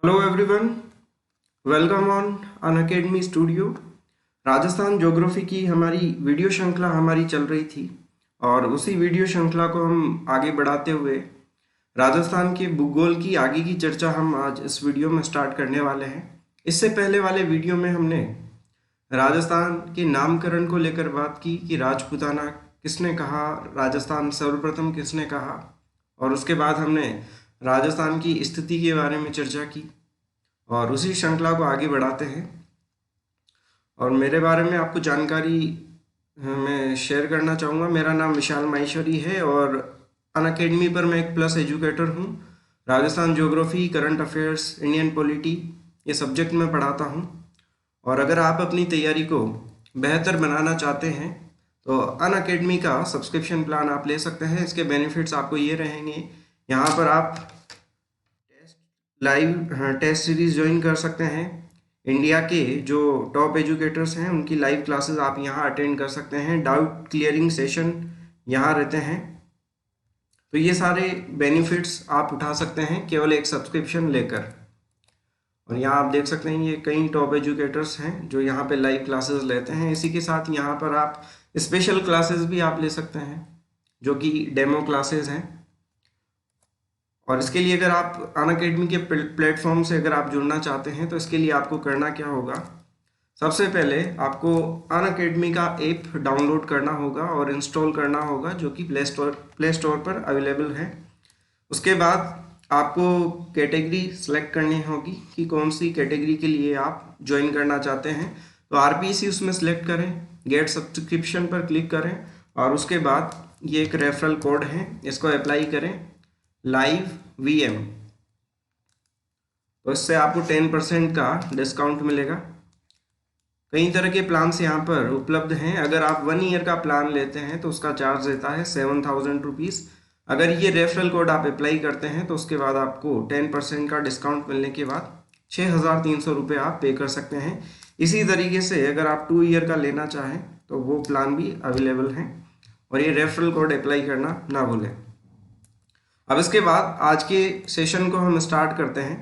Hello everyone, welcome on Unacademy studio. Rajasthan geography की हमारी video श्रृंखला हमारी चल रही थी और उसी वीडियो श्रृंखला को हम आगे बढ़ाते हुए राजस्थान के भूगोल की आगे की चर्चा हम आज इस वीडियो में स्टार्ट करने वाले हैं। इससे पहले वाले वीडियो में हमने राजस्थान के नामकरण को लेकर बात की कि राजपूताना किसने कहा, राजस्थान सर्वप्रथम किसने कहा, और उसके बाद हमने राजस्थान की स्थिति के बारे में चर्चा की और उसी श्रृंखला को आगे बढ़ाते हैं। और मेरे बारे में आपको जानकारी मैं शेयर करना चाहूँगा। मेरा नाम विशाल माहेश्वरी है और अनअकैडमी पर मैं एक प्लस एजुकेटर हूँ। Rajasthan geography, current affairs, Indian polity ये सब्जेक्ट मैं पढ़ाता हूँ। और अगर आप अपनी तैयारी को बेहतर बनाना चाहते हैं तो अनअकैडमी का सब्सक्रिप्शन प्लान आप ले सकते हैं। इसके बेनिफिट्स आपको ये रहेंगे, यहाँ पर आप लाइव टेस्ट सीरीज ज्वाइन कर सकते हैं। इंडिया के जो टॉप एजुकेटर्स हैं उनकी लाइव क्लासेस आप यहाँ अटेंड कर सकते हैं। डाउट क्लियरिंग सेशन यहाँ रहते हैं। तो ये सारे बेनिफिट्स आप उठा सकते हैं केवल एक सब्सक्रिप्शन लेकर। और यहाँ आप देख सकते हैं ये कई टॉप एजुकेटर्स हैं जो यहाँ पे लाइव क्लासेस लेते हैं। इसी के साथ यहाँ पर आप स्पेशल क्लासेस भी आप ले सकते हैं जो कि डेमो क्लासेस हैं। और इसके लिए अगर आप अनअकैडमी के प्लेटफॉर्म से अगर आप जुड़ना चाहते हैं तो इसके लिए आपको करना क्या होगा, सबसे पहले आपको अनअकैडमी का ऐप डाउनलोड करना होगा और इंस्टॉल करना होगा जो कि प्ले स्टोर पर अवेलेबल है। उसके बाद आपको कैटेगरी सेलेक्ट करनी होगी कि कौन सी कैटेगरी के लिए आप ज्वाइन करना चाहते हैं। तो आरपीसी उसमें सेलेक्ट करें, गेट सब्सक्रिप्शन पर क्लिक करें और उसके बाद ये एक रेफरल कोड है, इसको अप्लाई करें, लाइव वीएम। तो इससे आपको 10% का डिस्काउंट मिलेगा। कई तरह के प्लान्स यहाँ पर उपलब्ध हैं। अगर आप 1 ईयर का प्लान लेते हैं तो उसका चार्ज रहता है 7000 रुपीज़। अगर ये रेफरल कोड आप अप्लाई करते हैं तो उसके बाद आपको 10% का डिस्काउंट मिलने के बाद 6300 रुपये आप पे कर सकते हैं। इसी तरीके से अगर आप 2 ईयर का लेना चाहें तो वो प्लान भी अवेलेबल हैं और ये रेफरल कोड अप्लाई करना ना भूलें। अब इसके बाद आज के सेशन को हम स्टार्ट करते हैं।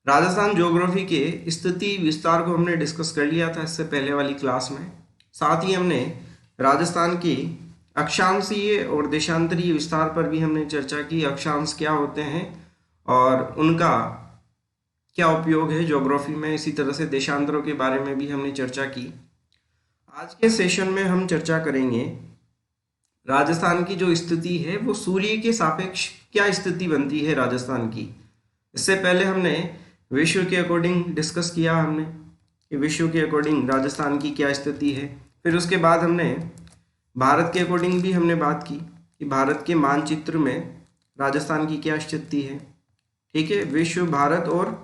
राजस्थान ज्योग्राफी के स्थिति विस्तार को हमने डिस्कस कर लिया था इससे पहले वाली क्लास में। साथ ही हमने राजस्थान के अक्षांशीय और देशांतरीय विस्तार पर भी हमने चर्चा की। अक्षांश क्या होते हैं और उनका क्या उपयोग है ज्योग्राफी में। इसी तरह से देशांतरों के बारे में भी हमने चर्चा की। आज के सेशन में हम चर्चा करेंगे राजस्थान की जो स्थिति है वो सूर्य के सापेक्ष क्या स्थिति बनती है राजस्थान की। इससे पहले हमने विश्व के अकॉर्डिंग डिस्कस किया हमने कि विश्व के अकॉर्डिंग राजस्थान की क्या स्थिति है। फिर उसके बाद हमने भारत के अकॉर्डिंग भी हमने बात की कि भारत के मानचित्र में राजस्थान की क्या स्थिति है। ठीक है, विश्व, भारत और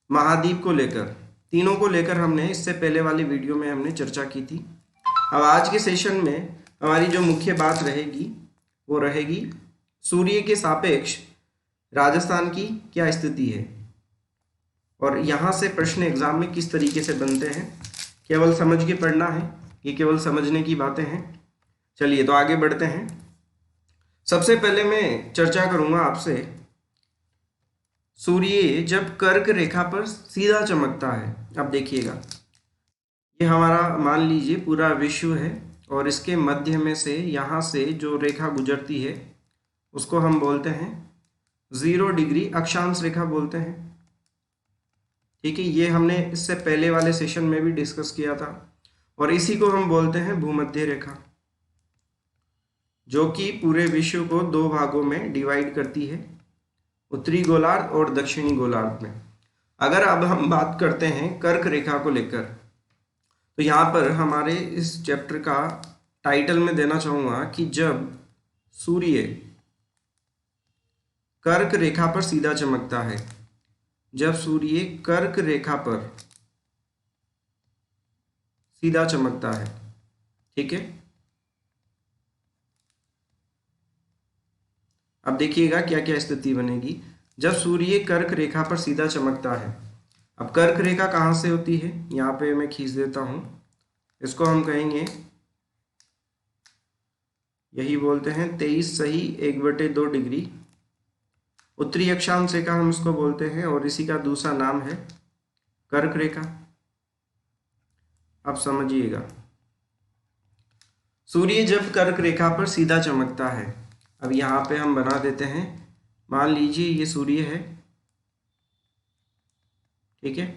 महाद्वीप को लेकर, तीनों को लेकर हमने इससे पहले वाली वीडियो में हमने चर्चा की थी। अब आज के सेशन में हमारी जो मुख्य बात रहेगी वो रहेगी सूर्य के सापेक्ष राजस्थान की क्या स्थिति है और यहाँ से प्रश्न एग्जाम में किस तरीके से बनते हैं। केवल समझ के पढ़ना है, ये केवल समझने की बातें हैं। चलिए तो आगे बढ़ते हैं। सबसे पहले मैं चर्चा करूंगा आपसे, सूर्य जब कर्क रेखा पर सीधा चमकता है। अब देखिएगा, ये हमारा मान लीजिए पूरा विश्व है और इसके मध्य में से यहाँ से जो रेखा गुजरती है उसको हम बोलते हैं 0 डिग्री अक्षांश रेखा बोलते हैं। ठीक है, ये हमने इससे पहले वाले सेशन में भी डिस्कस किया था और इसी को हम बोलते हैं भूमध्य रेखा, जो कि पूरे विश्व को 2 भागों में डिवाइड करती है, उत्तरी गोलार्ध और दक्षिणी गोलार्ध में। अगर अब हम बात करते हैं कर्क रेखा को लेकर, तो यहाँ पर हमारे इस चैप्टर का टाइटल में देना चाहूँगा कि जब सूर्य कर्क रेखा पर सीधा चमकता है, जब सूर्य कर्क रेखा पर सीधा चमकता है। ठीक है, अब देखिएगा क्या क्या स्थिति बनेगी जब सूर्य कर्क रेखा पर सीधा चमकता है। अब कर्क रेखा कहाँ से होती है, यहाँ पे मैं खींच देता हूँ, इसको हम कहेंगे, यही बोलते हैं 23 सही 1/2 डिग्री उत्तरी अक्षांश रेखा हम उसको बोलते हैं, और इसी का दूसरा नाम है कर्क रेखा। आप समझिएगा, सूर्य जब कर्क रेखा पर सीधा चमकता है, अब यहाँ पे हम बना देते हैं, मान लीजिए ये सूर्य है, ठीक है,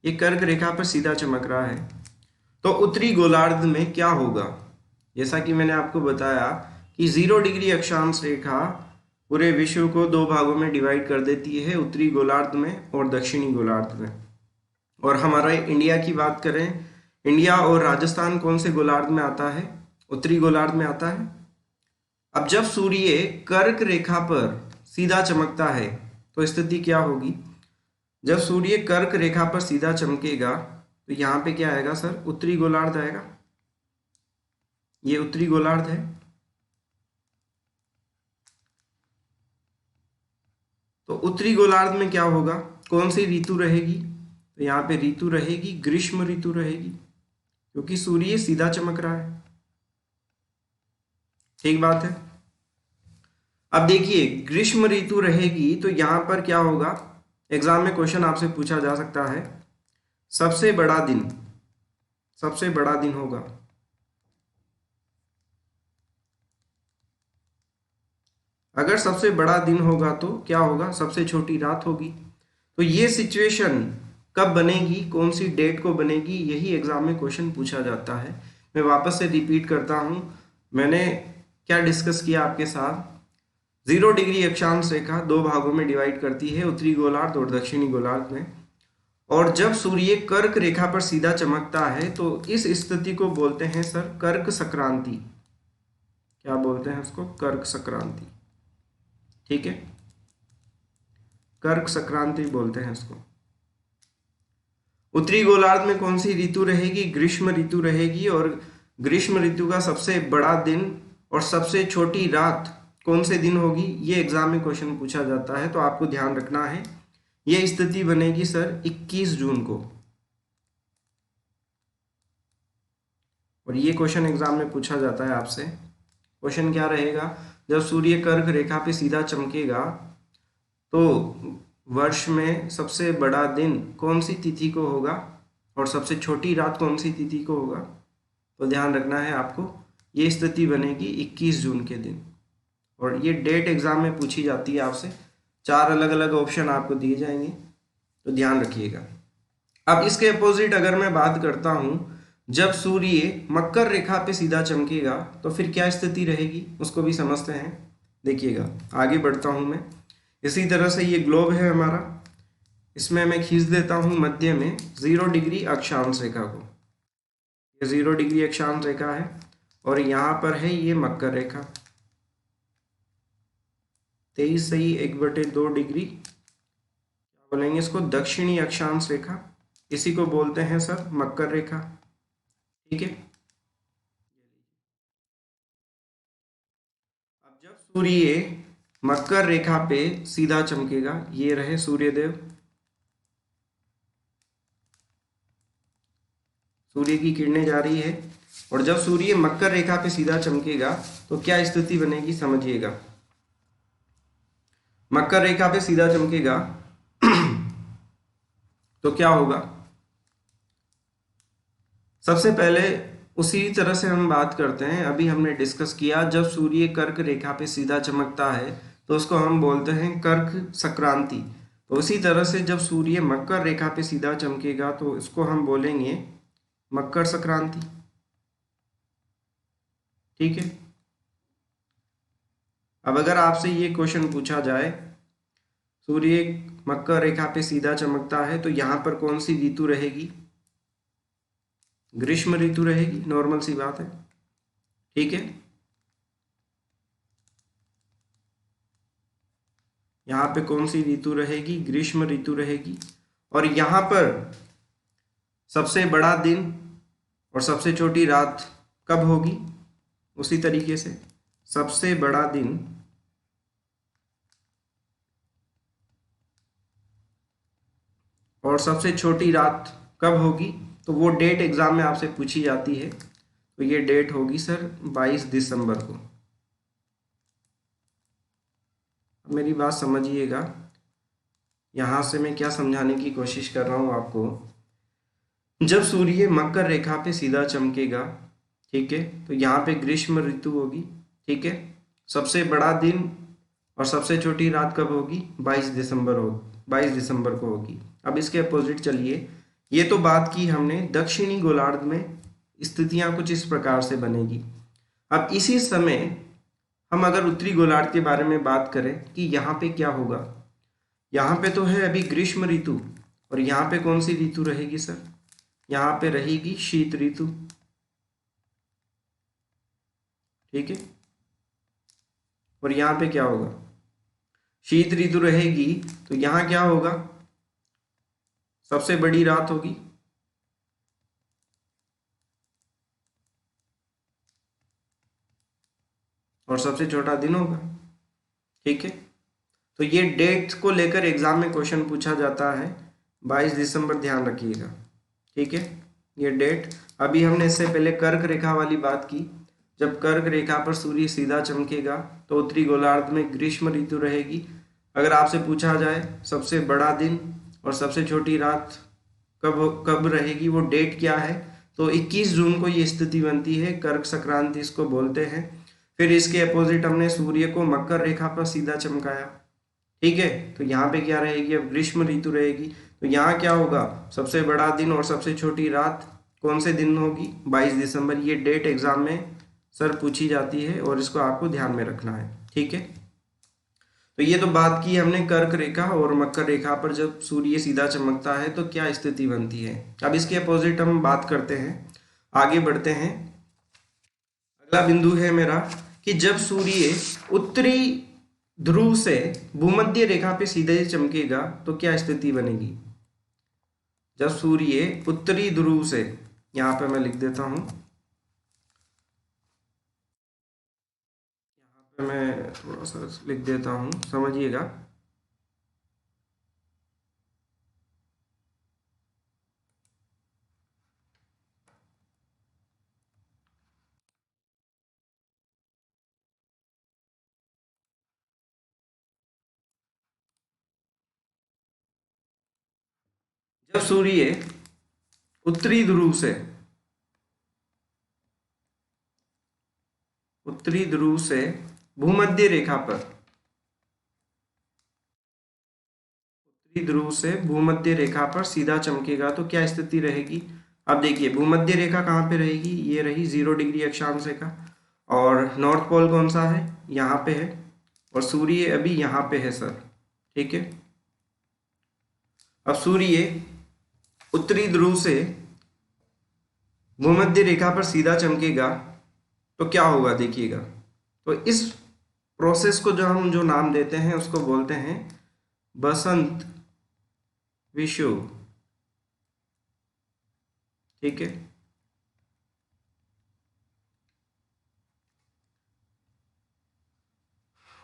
ये कर्क रेखा पर सीधा चमक रहा है, तो उत्तरी गोलार्ध में क्या होगा। जैसा कि मैंने आपको बताया कि 0 डिग्री अक्षांश रेखा पूरे विश्व को दो भागों में डिवाइड कर देती है, उत्तरी गोलार्ध में और दक्षिणी गोलार्ध में। और हमारा इंडिया की बात करें, इंडिया और राजस्थान कौन से गोलार्ध में आता है, उत्तरी गोलार्ध में आता है। अब जब सूर्य कर्क रेखा पर सीधा चमकता है तो स्थिति क्या होगी, जब सूर्य कर्क रेखा पर सीधा चमकेगा तो यहाँ पे क्या आएगा सर, उत्तरी गोलार्ध आएगा, ये उत्तरी गोलार्ध है। तो उत्तरी गोलार्ध में क्या होगा, कौन सी ऋतु रहेगी, तो यहाँ पे ऋतु रहेगी ग्रीष्म ऋतु रहेगी, क्योंकि सूर्य सीधा चमक रहा है। ठीक बात है। अब देखिए ग्रीष्म ऋतु रहेगी तो यहाँ पर क्या होगा, एग्जाम में क्वेश्चन आपसे पूछा जा सकता है, सबसे बड़ा दिन होगा, अगर सबसे बड़ा दिन होगा तो क्या होगा, सबसे छोटी रात होगी। तो ये सिचुएशन कब बनेगी, कौन सी डेट को बनेगी, यही एग्जाम में क्वेश्चन पूछा जाता है। मैं वापस से रिपीट करता हूँ, मैंने क्या डिस्कस किया आपके साथ। 0 डिग्री अक्षांश रेखा दो भागों में डिवाइड करती है, उत्तरी गोलार्ध और दक्षिणी गोलार्ध में। और जब सूर्य कर्क रेखा पर सीधा चमकता है तो इस स्थिति को बोलते हैं सर कर्क संक्रांति। क्या बोलते हैं उसको, कर्क संक्रांति। ठीक है, कर्क संक्रांति बोलते हैं इसको। उत्तरी गोलार्ध में कौन सी ऋतु रहेगी, ग्रीष्म ऋतु रहेगी, और ग्रीष्म ऋतु का सबसे बड़ा दिन और सबसे छोटी रात कौन से दिन होगी, ये एग्जाम में क्वेश्चन पूछा जाता है। तो आपको ध्यान रखना है, ये स्थिति बनेगी सर 21 जून को, और ये क्वेश्चन एग्जाम में पूछा जाता है आपसे। क्वेश्चन क्या रहेगा, जब सूर्य कर्क रेखा पे सीधा चमकेगा तो वर्ष में सबसे बड़ा दिन कौन सी तिथि को होगा और सबसे छोटी रात कौन सी तिथि को होगा। तो ध्यान रखना है आपको, ये स्थिति बनेगी 21 जून के दिन, और ये डेट एग्जाम में पूछी जाती है आपसे। 4 अलग अलग ऑप्शन आपको दिए जाएंगे, तो ध्यान रखिएगा। अब इसके अपोजिट अगर मैं बात करता हूँ, जब सूर्य मकर रेखा पे सीधा चमकेगा तो फिर क्या स्थिति रहेगी, उसको भी समझते हैं। देखिएगा, आगे बढ़ता हूँ मैं। इसी तरह से ये ग्लोब है हमारा, इसमें मैं खींच देता हूँ मध्य में 0 डिग्री अक्षांश रेखा को। ये 0 डिग्री अक्षांश रेखा है, और यहाँ पर है ये मकर रेखा 23 सही 1/2 डिग्री, क्या बोलेंगे इसको, दक्षिणी अक्षांश रेखा, इसी को बोलते हैं सर मकर रेखा। ठीक है। अब जब सूर्य मकर रेखा पे सीधा चमकेगा, ये रहे सूर्यदेव, सूर्य की किरणें जा रही है, और जब सूर्य मकर रेखा पे सीधा चमकेगा तो क्या स्थिति बनेगी, समझिएगा। मकर रेखा पे सीधा चमकेगा तो क्या होगा, सबसे पहले उसी तरह से हम बात करते हैं, अभी हमने डिस्कस किया, जब सूर्य कर्क रेखा पे सीधा चमकता है तो उसको हम बोलते हैं कर्क संक्रांति। तो उसी तरह से जब सूर्य मकर रेखा पे सीधा चमकेगा तो इसको हम बोलेंगे मकर संक्रांति। ठीक है। अब अगर आपसे ये क्वेश्चन पूछा जाए, सूर्य मकर रेखा पे सीधा चमकता है तो यहाँ पर कौन सी ऋतु रहेगी, ग्रीष्म ऋतु रहेगी, नॉर्मल सी बात है। ठीक है, यहाँ पे कौन सी ऋतु रहेगी, ग्रीष्म ऋतु रहेगी। और यहाँ पर सबसे बड़ा दिन और सबसे छोटी रात कब होगी, उसी तरीके से सबसे बड़ा दिन और सबसे छोटी रात कब होगी, तो वो डेट एग्जाम में आपसे पूछी जाती है। तो ये डेट होगी सर 22 दिसंबर को। मेरी बात समझिएगा, यहाँ से मैं क्या समझाने की कोशिश कर रहा हूँ आपको। जब सूर्य मकर रेखा पे सीधा चमकेगा, ठीक है, तो यहाँ पे ग्रीष्म ऋतु होगी, ठीक है। सबसे बड़ा दिन और सबसे छोटी रात कब होगी? 22 दिसंबर को होगी। अब इसके अपोजिट चलिए, ये तो बात की हमने दक्षिणी गोलार्ध में स्थितियां कुछ इस प्रकार से बनेगी। अब इसी समय हम अगर उत्तरी गोलार्ध के बारे में बात करें कि यहाँ पे क्या होगा, यहाँ पे तो है अभी ग्रीष्म ऋतु, और यहाँ पे कौन सी ऋतु रहेगी सर? यहाँ पे रहेगी शीत ऋतु, ठीक है। और यहाँ पे क्या होगा? शीत ऋतु रहेगी, तो यहाँ क्या होगा? सबसे बड़ी रात होगी और सबसे छोटा दिन होगा, ठीक है। तो ये डेट को लेकर एग्जाम में क्वेश्चन पूछा जाता है, 22 दिसंबर ध्यान रखिएगा, ठीक है। ये डेट, अभी हमने इससे पहले कर्क रेखा वाली बात की, जब कर्क रेखा पर सूर्य सीधा चमकेगा तो उत्तरी गोलार्ध में ग्रीष्म ऋतु रहेगी। अगर आपसे पूछा जाए सबसे बड़ा दिन और सबसे छोटी रात कब रहेगी, वो डेट क्या है, तो 21 जून को ये स्थिति बनती है, कर्क संक्रांति इसको बोलते हैं। फिर इसके अपोजिट हमने सूर्य को मकर रेखा पर सीधा चमकाया, ठीक है, तो यहाँ पे क्या रहेगी? अब ग्रीष्म ऋतु रहेगी, तो यहाँ क्या होगा? सबसे बड़ा दिन और सबसे छोटी रात कौन से दिन होगी? 22 दिसंबर। ये डेट एग्जाम में सर पूछी जाती है और इसको आपको ध्यान में रखना है, ठीक है। तो ये तो बात की हमने कर्क रेखा और मकर रेखा पर जब सूर्य सीधा चमकता है तो क्या स्थिति बनती है। अब इसके अपोजिट हम बात करते हैं, आगे बढ़ते हैं। अगला बिंदु है मेरा कि जब सूर्य उत्तरी ध्रुव से भूमध्य रेखा पे सीधे चमकेगा तो क्या स्थिति बनेगी। जब सूर्य उत्तरी ध्रुव से, यहाँ पे मैं लिख देता हूं, यहाँ पे मैं थोड़ा सा लिख देता हूं, समझिएगा। जब सूर्य उत्तरी ध्रुव से भूमध्य रेखा पर ध्रुव से भूमध्य रेखा पर सीधा चमकेगा तो क्या स्थिति रहेगी। अब देखिए भूमध्य रेखा कहाँ पे रहेगी, ये रही 0 डिग्री अक्षांश रेखा, और नॉर्थ पोल कौन सा है? यहाँ पे है, और सूर्य अभी यहाँ पे है सर, ठीक है। अब सूर्य उत्तरी ध्रुव से भूमध्य रेखा पर सीधा चमकेगा तो क्या होगा देखिएगा। तो इस प्रोसेस को जो नाम देते हैं उसको बोलते हैं बसंत विषुव, ठीक है।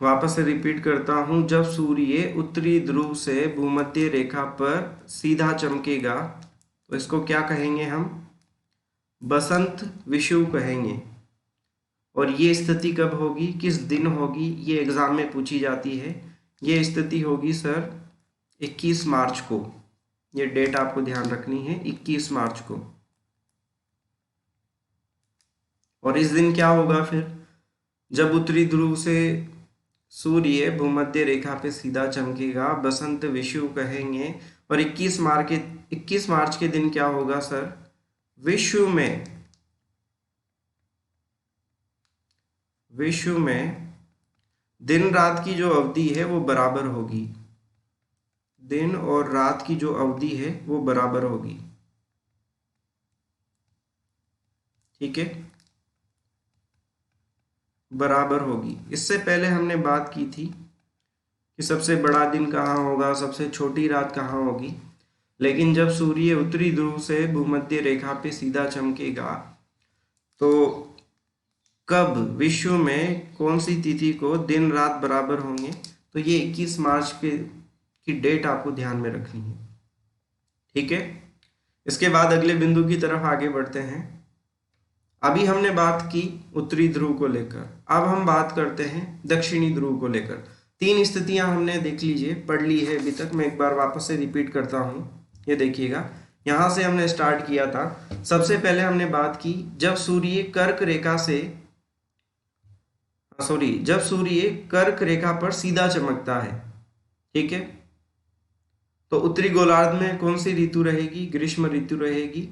वापस से रिपीट करता हूं, जब सूर्य उत्तरी ध्रुव से भूमध्य रेखा पर सीधा चमकेगा तो इसको क्या कहेंगे हम? बसंत विषुव कहेंगे। और ये स्थिति कब होगी, किस दिन होगी, ये एग्जाम में पूछी जाती है। ये स्थिति होगी सर 21 मार्च को, ये डेट आपको ध्यान रखनी है, 21 मार्च को। और इस दिन क्या होगा फिर? जब उत्तरी ध्रुव से सूर्य भूमध्य रेखा पे सीधा चमकेगा, बसंत विषुव कहेंगे। और 21 मार्च के दिन क्या होगा सर? विश्व में दिन रात की जो अवधि है वो बराबर होगी, दिन और रात की जो अवधि है वो बराबर होगी, ठीक है, बराबर होगी। इससे पहले हमने बात की थी कि सबसे बड़ा दिन कहाँ होगा, सबसे छोटी रात कहाँ होगी, लेकिन जब सूर्य उत्तरी ध्रुव से भूमध्य रेखा पे सीधा चमकेगा तो कब, विश्व में कौन सी तिथि को दिन रात बराबर होंगे, तो ये 21 मार्च की डेट आपको ध्यान में रखनी है, ठीक है। इसके बाद अगले बिंदु की तरफ आगे बढ़ते हैं। अभी हमने बात की उत्तरी ध्रुव को लेकर, अब हम बात करते हैं दक्षिणी ध्रुव को लेकर। तीन स्थितियां हमने देख लीजिए, पढ़ ली है अभी तक। मैं एक बार वापस से रिपीट करता हूँ। ये देखिएगा, यहाँ से हमने स्टार्ट किया था। सबसे पहले हमने बात की जब सूर्य कर्क रेखा से जब सूर्य कर्क रेखा पर सीधा चमकता है, ठीक है, तो उत्तरी गोलार्ध में कौन सी ऋतु रहेगी? ग्रीष्म ऋतु रहेगी।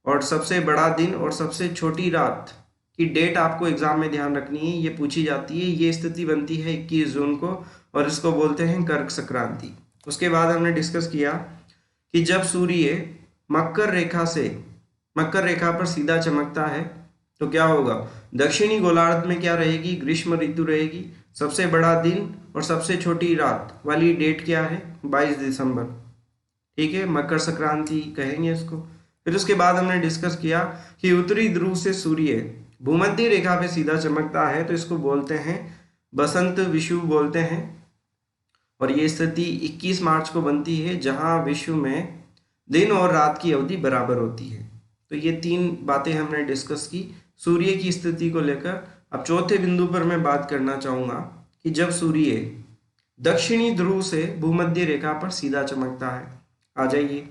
और सबसे बड़ा दिन और सबसे छोटी रात की डेट आपको एग्जाम में ध्यान रखनी है, ये पूछी जाती है। ये स्थिति बनती है 21 जून को और इसको बोलते हैं कर्क संक्रांति। उसके बाद हमने डिस्कस किया कि जब सूर्य मकर रेखा पर सीधा चमकता है तो क्या होगा? दक्षिणी गोलार्ध में क्या रहेगी? ग्रीष्म ऋतु रहेगी। सबसे बड़ा दिन और सबसे छोटी रात वाली डेट क्या है? 22 दिसंबर, ठीक है, मकर संक्रांति कहेंगे इसको। फिर उसके बाद हमने डिस्कस किया कि उत्तरी ध्रुव से सूर्य भूमध्य रेखा पे सीधा चमकता है तो इसको बोलते हैं बसंत विषुव बोलते हैं। और ये स्थिति 21 मार्च को बनती है जहां विश्व में दिन और रात की अवधि बराबर होती है। तो ये तीन बातें हमने डिस्कस की सूर्य की स्थिति को लेकर। अब चौथे बिंदु पर मैं बात करना चाहूंगा कि जब सूर्य दक्षिणी ध्रुव से भूमध्य रेखा पर सीधा चमकता है। आ जाइए,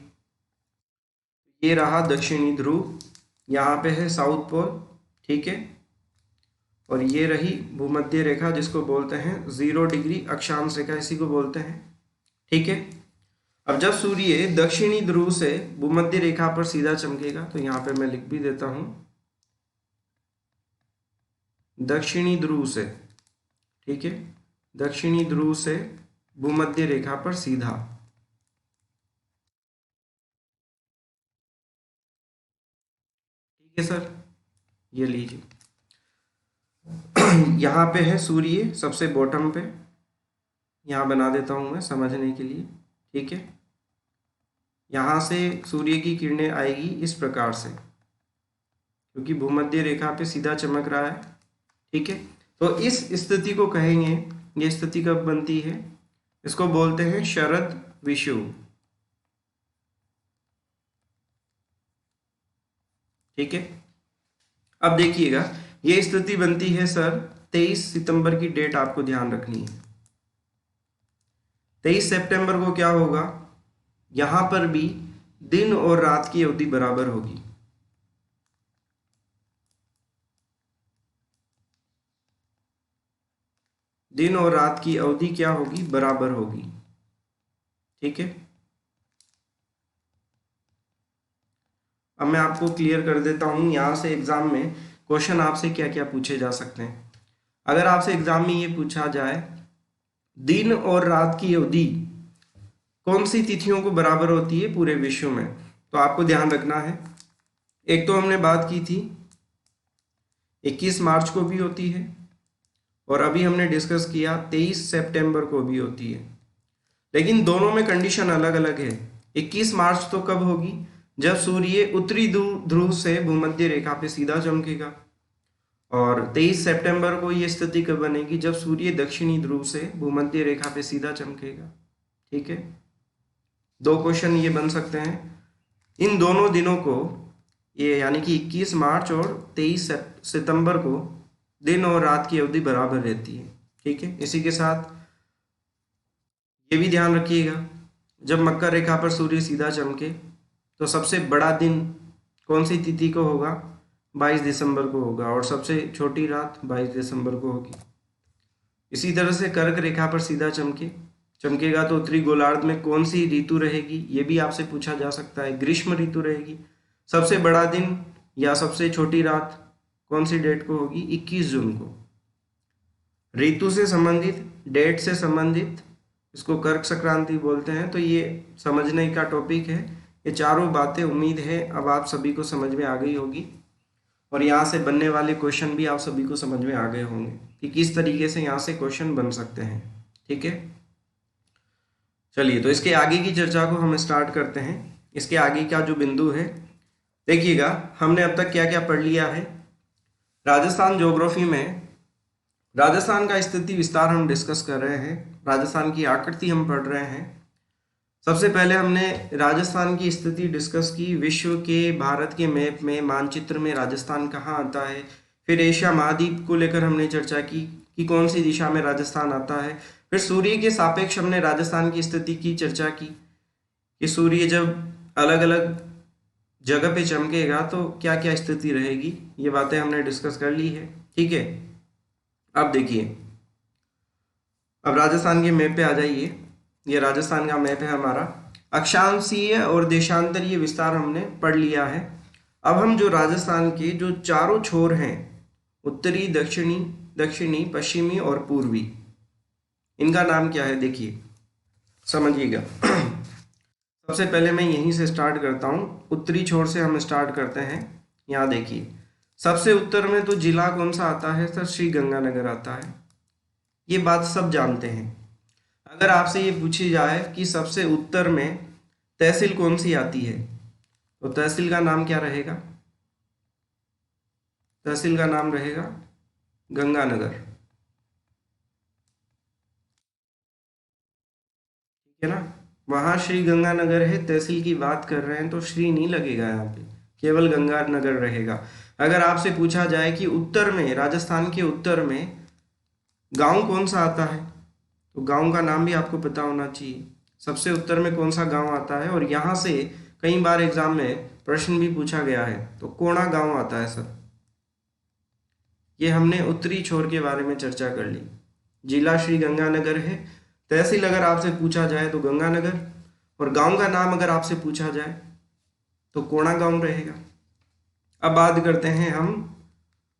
ये रहा दक्षिणी ध्रुव, यहाँ पे है साउथ पोल, ठीक है, और ये रही भूमध्य रेखा जिसको बोलते हैं 0 डिग्री अक्षांश रेखा, इसी को बोलते हैं, ठीक है। अब जब सूर्य दक्षिणी ध्रुव से भूमध्य रेखा पर सीधा चमकेगा तो यहाँ पे मैं लिख भी देता हूं दक्षिणी ध्रुव से, ठीक है, दक्षिणी ध्रुव से भूमध्य रेखा पर सीधा। ठीक है सर, ये लीजिए यहाँ पे है सूर्य सबसे बॉटम पे, यहाँ बना देता हूं मैं समझने के लिए, ठीक है। यहाँ से सूर्य की किरणें आएगी इस प्रकार से, क्योंकि भूमध्य रेखा पे सीधा चमक रहा है, ठीक है। तो इस स्थिति को कहेंगे, ये स्थिति कब बनती है? इसको बोलते हैं शरद विषुव, ठीक है। अब देखिएगा, ये स्थिति बनती है सर 23 सितंबर की डेट आपको ध्यान रखनी है। 23 सितंबर को क्या होगा? यहां पर भी दिन और रात की अवधि बराबर होगी। दिन और रात की अवधि क्या होगी? बराबर होगी, ठीक है। अब मैं आपको क्लियर कर देता हूं, यहां से एग्जाम में क्वेश्चन आपसे क्या क्या पूछे जा सकते हैं। अगर आपसे एग्जाम में ये पूछा जाए दिन और रात की अवधि कौन सी तिथियों को बराबर होती है पूरे विश्व में, तो आपको ध्यान रखना है, एक तो हमने बात की थी 21 मार्च को भी होती है और अभी हमने डिस्कस किया 23 सितंबर को भी होती है, लेकिन दोनों में कंडीशन अलग अलग है। 21 मार्च तो कब होगी? जब सूर्य उत्तरी ध्रुव से भूमध्य रेखा पे सीधा चमकेगा। और 23 सितंबर को ये स्थिति कब बनेगी? जब सूर्य दक्षिणी ध्रुव से भूमध्य रेखा पे सीधा चमकेगा, ठीक है। दो क्वेश्चन ये बन सकते हैं। इन दोनों दिनों को, ये यानी कि 21 मार्च और 23 सितंबर को दिन और रात की अवधि बराबर रहती है, ठीक है। इसी के साथ ये भी ध्यान रखिएगा, जब मकर रेखा पर सूर्य सीधा चमके तो सबसे बड़ा दिन कौन सी तिथि को होगा? 22 दिसंबर को होगा और सबसे छोटी रात 22 दिसंबर को होगी। इसी तरह से कर्क रेखा पर सीधा चमकेगा तो उत्तरी गोलार्ध में कौन सी ऋतु रहेगी? ये भी आपसे पूछा जा सकता है। ग्रीष्म ऋतु रहेगी। सबसे बड़ा दिन या सबसे छोटी रात कौन सी डेट को होगी? 21 जून को। ऋतु से संबंधित, डेट से संबंधित, इसको कर्क संक्रांति बोलते हैं। तो ये समझने का टॉपिक है। ये चारों बातें उम्मीद है अब आप सभी को समझ में आ गई होगी और यहाँ से बनने वाले क्वेश्चन भी आप सभी को समझ में आ गए होंगे कि किस तरीके से यहाँ से क्वेश्चन बन सकते हैं, ठीक है। चलिए, तो इसके आगे की चर्चा को हम स्टार्ट करते हैं। इसके आगे का जो बिंदु है, देखिएगा, हमने अब तक क्या क्या पढ़ लिया है। राजस्थान ज्योग्राफी में राजस्थान का स्थिति विस्तार हम डिस्कस कर रहे हैं, राजस्थान की आकृति हम पढ़ रहे हैं। सबसे पहले हमने राजस्थान की स्थिति डिस्कस की, विश्व के भारत के मैप में मानचित्र में राजस्थान कहाँ आता है। फिर एशिया महाद्वीप को लेकर हमने चर्चा की, कि कौन सी दिशा में राजस्थान आता है। फिर सूर्य के सापेक्ष हमने राजस्थान की स्थिति की चर्चा की कि सूर्य जब अलग अलग जगह पे चमकेगा तो क्या क्या स्थिति रहेगी, ये बातें हमने डिस्कस कर ली है। ठीक है, अब देखिए, अब राजस्थान के मैप पे आ जाइए। ये राजस्थान का मैप है हमारा। अक्षांशीय और देशांतरीय विस्तार हमने पढ़ लिया है। अब हम जो राजस्थान के जो चारों छोर हैं, उत्तरी, दक्षिणी, दक्षिणी, पश्चिमी और पूर्वी, इनका नाम क्या है देखिए, समझिएगा। सबसे पहले मैं यहीं से स्टार्ट करता हूँ, उत्तरी छोर से हम स्टार्ट करते हैं। यहाँ देखिए, सबसे उत्तर में तो जिला कौन सा आता है सर? श्री गंगानगर आता है। ये बात सब जानते हैं। अगर आपसे ये पूछी जाए कि सबसे उत्तर में तहसील कौन सी आती है, तो तहसील का नाम क्या रहेगा? तहसील का नाम रहेगा गंगानगर। ठीक है ना, वहां श्री गंगानगर है, तहसील की बात कर रहे हैं तो श्री नहीं लगेगा, यहाँ पे केवल गंगानगर रहेगा। अगर आपसे पूछा जाए कि उत्तर में, राजस्थान के उत्तर में गांव कौन सा आता है, तो गांव का नाम भी आपको पता होना चाहिए। सबसे उत्तर में कौन सा गांव आता है, और यहाँ से कई बार एग्जाम में प्रश्न भी पूछा गया है, तो कोणा गांव आता है सर। ये हमने उत्तरी छोर के बारे में चर्चा कर ली। जिला श्री गंगानगर है, तहसील अगर आपसे पूछा जाए तो गंगानगर, और गांव का नाम अगर आपसे पूछा जाए तो कोणा गांव रहेगा। अब बात करते हैं हम,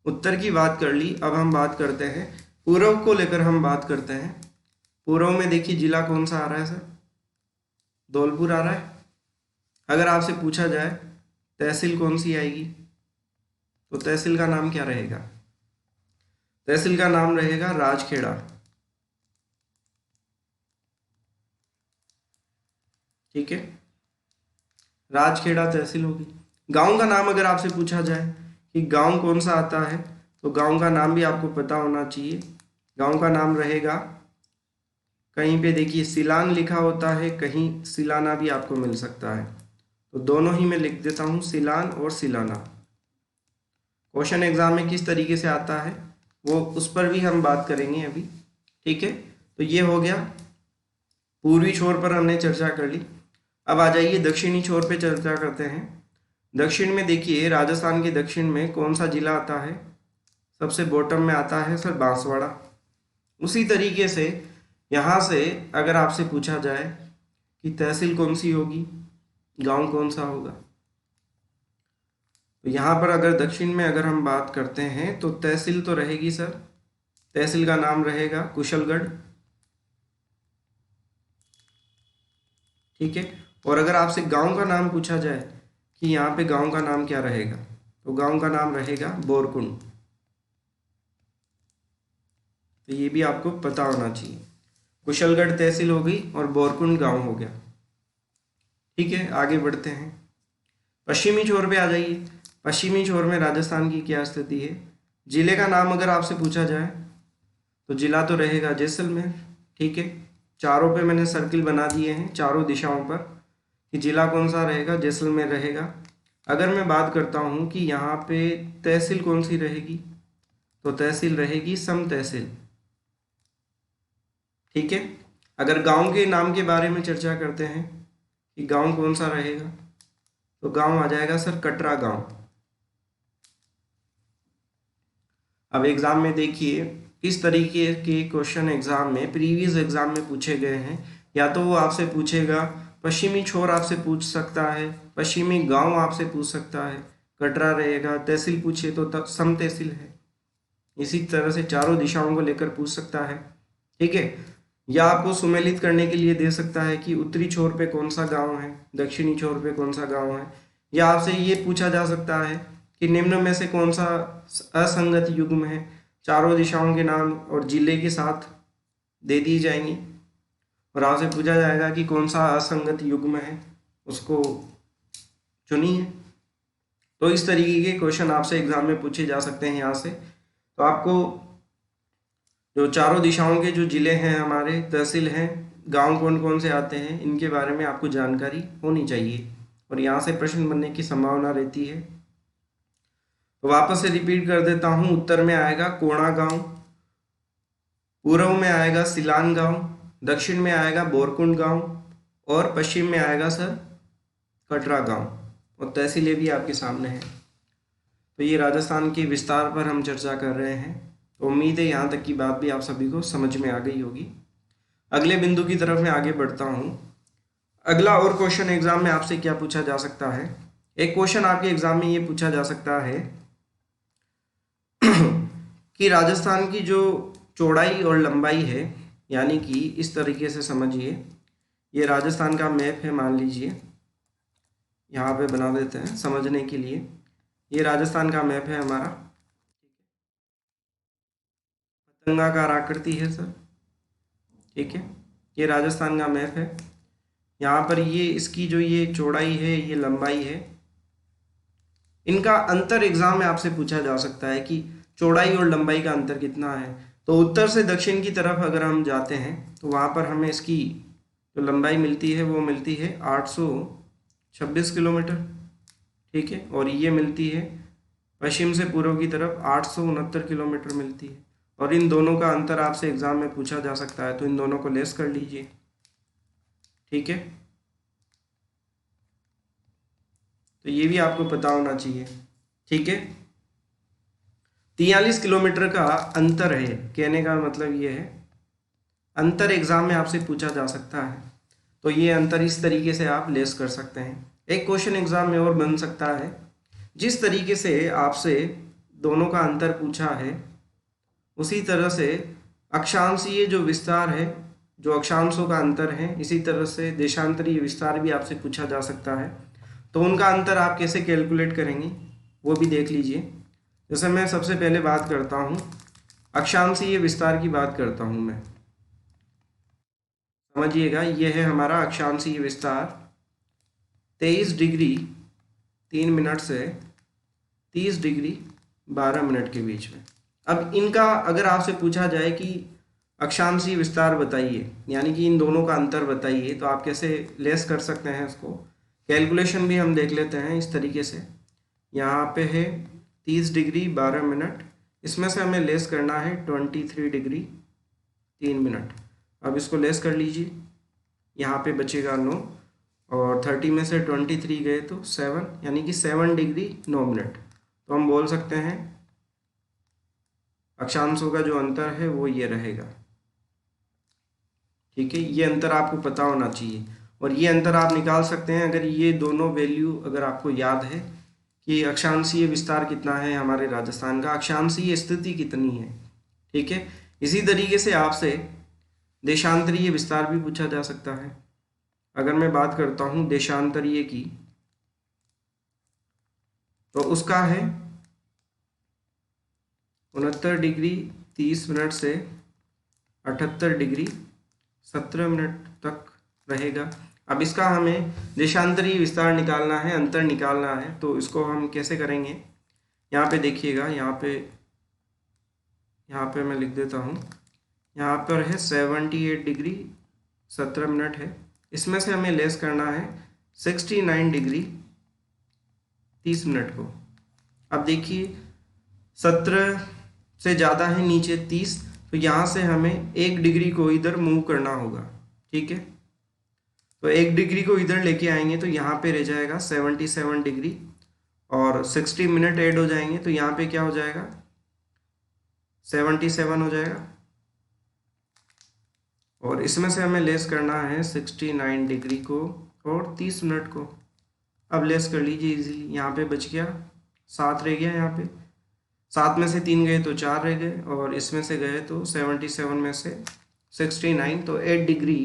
उत्तर की बात कर ली, अब हम बात करते हैं पूर्व को लेकर। हम बात करते हैं पूर्व में, देखिए जिला कौन सा आ रहा है सर? धौलपुर आ रहा है। अगर आपसे पूछा जाए तहसील कौन सी आएगी, तो तहसील का नाम क्या रहेगा? तहसील का नाम रहेगा राजखेड़ा। ठीक है, राजखेड़ा तहसील होगी। गांव का नाम अगर आपसे पूछा जाए कि गांव कौन सा आता है, तो गांव का नाम भी आपको पता होना चाहिए। गांव का नाम रहेगा, कहीं पे देखिए सिलान लिखा होता है, कहीं सिलाना भी आपको मिल सकता है, तो दोनों ही मैं लिख देता हूँ, सिलान और सिलाना। क्वेश्चन एग्जाम में किस तरीके से आता है वो, उस पर भी हम बात करेंगे अभी। ठीक है, तो ये हो गया, पूर्वी छोर पर हमने चर्चा कर ली। अब आ जाइए दक्षिणी छोर पे चर्चा करते हैं। दक्षिण में देखिए, राजस्थान के दक्षिण में कौन सा जिला आता है? सबसे बॉटम में आता है सर बांसवाड़ा। उसी तरीके से यहाँ से अगर आपसे पूछा जाए कि तहसील कौन सी होगी, गांव कौन सा होगा, तो यहाँ पर अगर दक्षिण में अगर हम बात करते हैं तो तहसील तो रहेगी सर, तहसील का नाम रहेगा कुशलगढ़। ठीक है, और अगर आपसे गांव का नाम पूछा जाए कि यहाँ पे गांव का नाम क्या रहेगा, तो गांव का नाम रहेगा बोरकुंड। तो ये भी आपको पता होना चाहिए। कुशलगढ़ तहसील हो गई और बोरकुंड गांव हो गया। ठीक है, आगे बढ़ते हैं, पश्चिमी छोर पे आ जाइए। पश्चिमी छोर में राजस्थान की क्या स्थिति है? जिले का नाम अगर आपसे पूछा जाए तो जिला तो रहेगा जैसलमेर। ठीक है, चारों पे मैंने सर्किल बना दिए हैं, चारों दिशाओं पर, कि जिला कौन सा रहेगा, जैसलमेर रहेगा। अगर मैं बात करता हूँ कि यहाँ पे तहसील कौन सी रहेगी, तो तहसील रहेगी सम तहसील। ठीक है, अगर गांव के नाम के बारे में चर्चा करते हैं कि गांव कौन सा रहेगा, तो गांव आ जाएगा सर कटरा गांव। अब एग्जाम में देखिए किस तरीके के क्वेश्चन एग्जाम में, प्रीवियस एग्जाम में पूछे गए हैं। या तो वो आपसे पूछेगा पश्चिमी छोर आपसे पूछ सकता है, पश्चिमी गांव आपसे पूछ सकता है, कटरा रहेगा, तहसील पूछे तो सम तहसील है। इसी तरह से चारों दिशाओं को लेकर पूछ सकता है। ठीक है, या आपको सुमेलित करने के लिए दे सकता है कि उत्तरी छोर पे कौन सा गांव है, दक्षिणी छोर पे कौन सा गांव है। या आपसे ये पूछा जा सकता है कि निम्न में से कौन सा असंगत युग्म है, चारों दिशाओं के नाम और जिले के साथ दे दी जाएंगी, और आपसे पूछा जाएगा कि कौन सा असंगत युग्म है, उसको चुनिए। तो इस तरीके के क्वेश्चन आपसे एग्जाम में पूछे जा सकते हैं यहाँ से। तो आपको जो चारों दिशाओं के जो जिले हैं हमारे, तहसील हैं, गांव कौन कौन से आते हैं, इनके बारे में आपको जानकारी होनी चाहिए, और यहाँ से प्रश्न बनने की संभावना रहती है। तो वापस से रिपीट कर देता हूँ, उत्तर में आएगा कोणा गांव, पूर्व में आएगा सिलान गांव, दक्षिण में आएगा बोरकुंड गांव और पश्चिम में आएगा सर कटरा गांव, और तहसीलें भी आपके सामने हैं। तो ये राजस्थान के विस्तार पर हम चर्चा कर रहे हैं। तो उम्मीद है यहाँ तक की बात भी आप सभी को समझ में आ गई होगी। अगले बिंदु की तरफ मैं आगे बढ़ता हूँ। अगला और क्वेश्चन एग्जाम में आपसे क्या पूछा जा सकता है? एक क्वेश्चन आपके एग्जाम में ये पूछा जा सकता है कि राजस्थान की जो चौड़ाई और लंबाई है, यानी कि इस तरीके से समझिए, ये राजस्थान का मैप है, मान लीजिए यहाँ पे बना देते हैं समझने के लिए। ये राजस्थान का मैप है हमारा, पतंगाकार आकृति है सर, ठीक है। ये राजस्थान का मैप है। यहाँ पर ये इसकी जो ये चौड़ाई है, ये लंबाई है। इनका अंतर एग्जाम में आपसे पूछा जा सकता है कि चौड़ाई और लंबाई का अंतर कितना है। तो उत्तर से दक्षिण की तरफ अगर हम जाते हैं तो वहाँ पर हमें इसकी जो लंबाई मिलती है वो मिलती है 826 किलोमीटर, ठीक है। और ये मिलती है पश्चिम से पूर्व की तरफ 869 किलोमीटर मिलती है। और इन दोनों का अंतर आपसे एग्जाम में पूछा जा सकता है, तो इन दोनों को लेस कर लीजिए, ठीक है। तो ये भी आपको पता होना चाहिए, ठीक है। 43 किलोमीटर का अंतर है, कहने का मतलब ये है अंतर एग्जाम में आपसे पूछा जा सकता है। तो ये अंतर इस तरीके से आप लेस कर सकते हैं। एक क्वेश्चन एग्जाम में और बन सकता है, जिस तरीके से आपसे दोनों का अंतर पूछा है उसी तरह से अक्षांशीय जो विस्तार है, जो अक्षांशों का अंतर है, इसी तरह से देशांतरीय विस्तार भी आपसे पूछा जा सकता है। तो उनका अंतर आप कैसे कैलकुलेट करेंगे वो भी देख लीजिए। जैसे मैं सबसे पहले बात करता हूँ, अक्षांशीय विस्तार की बात करता हूँ मैं, समझिएगा। ये है हमारा अक्षांशीय विस्तार 23 डिग्री 3 मिनट से 30 डिग्री 12 मिनट के बीच में। अब इनका अगर आपसे पूछा जाए कि अक्षांशीय विस्तार बताइए, यानी कि इन दोनों का अंतर बताइए, तो आप कैसे लेस कर सकते हैं इसको? कैलकुलेशन भी हम देख लेते हैं इस तरीके से। यहाँ पे है 30 डिग्री 12 मिनट, इसमें से हमें लेस करना है 23 डिग्री 3 मिनट। अब इसको लेस कर लीजिए, यहाँ पे बचेगा 9, और 30 में से 23 गए तो 7, यानी कि 7 डिग्री 9 मिनट। तो हम बोल सकते हैं अक्षांशों का जो अंतर है वो ये रहेगा, ठीक है। ये अंतर आपको पता होना चाहिए, और ये अंतर आप निकाल सकते हैं अगर ये दोनों वैल्यू अगर आपको याद है कि अक्षांशीय विस्तार कितना है हमारे राजस्थान का, अक्षांशीय स्थिति कितनी है, ठीक है। इसी तरीके से आपसे देशांतरीय विस्तार भी पूछा जा सकता है। अगर मैं बात करता हूँ देशांतरीय की, तो उसका है 69 डिग्री 30 मिनट से 78 डिग्री 17 मिनट तक रहेगा। अब इसका हमें देशांतरीय विस्तार निकालना है, अंतर निकालना है। तो इसको हम कैसे करेंगे? यहाँ पे देखिएगा, यहाँ पे मैं लिख देता हूँ। यहाँ पर है 78 डिग्री 17 मिनट है, इसमें से हमें लेस करना है 69 डिग्री 30 मिनट को। अब देखिए 17 से ज़्यादा है नीचे 30, तो यहाँ से हमें 1 डिग्री को इधर मूव करना होगा, ठीक है। तो 1 डिग्री को इधर लेके आएंगे तो यहाँ पे रह जाएगा 77 डिग्री, और 60 मिनट ऐड हो जाएंगे तो यहाँ पे क्या हो जाएगा 77 हो जाएगा, और इसमें से हमें लेस करना है 69 डिग्री को और 30 मिनट को। अब लेस कर लीजिए इजीली, यहाँ पे बच गया 7 रह गया, यहाँ पे 7 में से 3 गए तो 4 रह गए, और इसमें से गए तो 77 में से 69, तो 8 डिग्री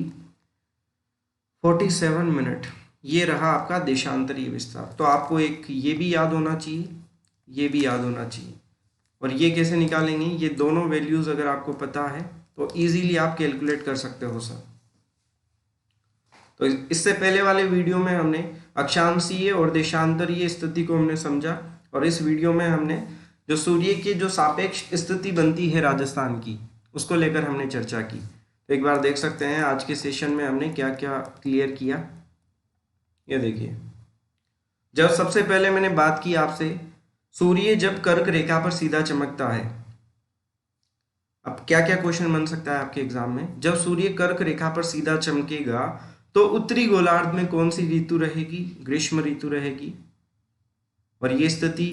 47 मिनट। ये रहा आपका देशांतरीय विस्तार। तो आपको एक ये भी याद होना चाहिए, ये भी याद होना चाहिए। और ये कैसे निकालेंगे? ये दोनों वैल्यूज़ अगर आपको पता है तो इजीली आप कैलकुलेट कर सकते हो सर। तो इससे पहले वाले वीडियो में हमने अक्षांशीय और देशांतरीय स्थिति को हमने समझा, और इस वीडियो में हमने जो सूर्य की जो सापेक्ष स्थिति बनती है राजस्थान की, उसको लेकर हमने चर्चा की। तो एक बार देख सकते हैं आज के सेशन में हमने क्या क्या क्लियर किया। ये देखिए, जब सबसे पहले मैंने बात की आपसे, सूर्य जब कर्क रेखा पर सीधा चमकता है, अब क्या क्या क्वेश्चन बन सकता है आपके एग्जाम में? जब सूर्य कर्क रेखा पर सीधा चमकेगा तो उत्तरी गोलार्ध में कौन सी ऋतु रहेगी? ग्रीष्म ऋतु रहेगी। और ये स्थिति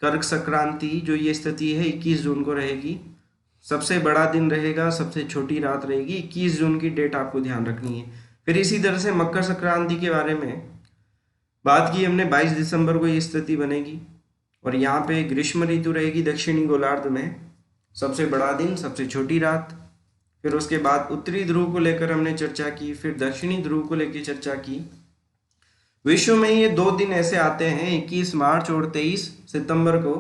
कर्क संक्रांति जो ये स्थिति है 21 जून को रहेगी। सबसे बड़ा दिन रहेगा, सबसे छोटी रात रहेगी। 21 जून की डेट आपको ध्यान रखनी है। फिर इसी तरह से मकर संक्रांति के बारे में बात की हमने, 22 दिसंबर को ये स्थिति बनेगी और यहाँ पे ग्रीष्म ऋतु रहेगी दक्षिणी गोलार्ध में, सबसे बड़ा दिन, सबसे छोटी रात। फिर उसके बाद उत्तरी ध्रुव को लेकर हमने चर्चा की, फिर दक्षिणी ध्रुव को लेकर चर्चा की। विश्व में ये 2 दिन ऐसे आते हैं 21 मार्च और 23 सितंबर को,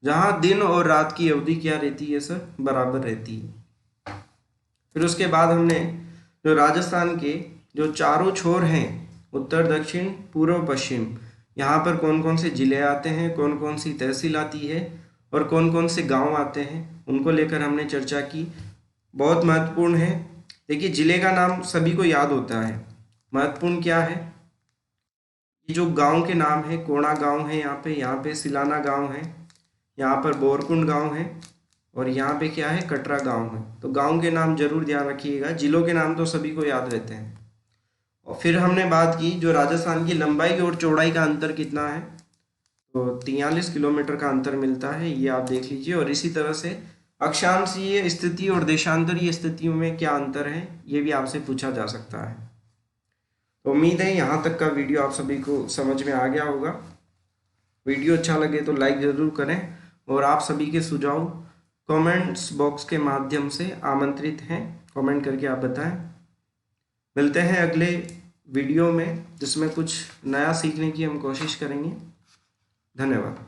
जहां दिन और रात की अवधि क्या रहती है सर? बराबर रहती है। फिर उसके बाद हमने जो राजस्थान के जो चारों छोर हैं, उत्तर दक्षिण पूर्व पश्चिम, यहाँ पर कौन कौन से जिले आते हैं, कौन कौन सी तहसील आती है और कौन कौन से गांव आते हैं, उनको लेकर हमने चर्चा की। बहुत महत्वपूर्ण है। देखिए जिले का नाम सभी को याद होता है, महत्वपूर्ण क्या है? ये जो गांव के नाम है, कोणा गांव है यहाँ पे सिलाना गांव है, यहाँ पर बोरकुंड गांव है और यहाँ पे क्या है? कटरा गांव है। तो गांव के नाम जरूर ध्यान रखिएगा, जिलों के नाम तो सभी को याद रहते हैं। और फिर हमने बात की जो राजस्थान की लंबाई और चौड़ाई का अंतर कितना है, तो 43 किलोमीटर का अंतर मिलता है, ये आप देख लीजिए। और इसी तरह से अक्षांशीय स्थिति और देशांतरीय स्थितियों में क्या अंतर है, ये भी आपसे पूछा जा सकता है। तो उम्मीद है यहाँ तक का वीडियो आप सभी को समझ में आ गया होगा। वीडियो अच्छा लगे तो लाइक ज़रूर करें और आप सभी के सुझाव कमेंट्स बॉक्स के माध्यम से आमंत्रित हैं, कमेंट करके आप बताएं। मिलते हैं अगले वीडियो में जिसमें कुछ नया सीखने की हम कोशिश करेंगे। धन्यवाद।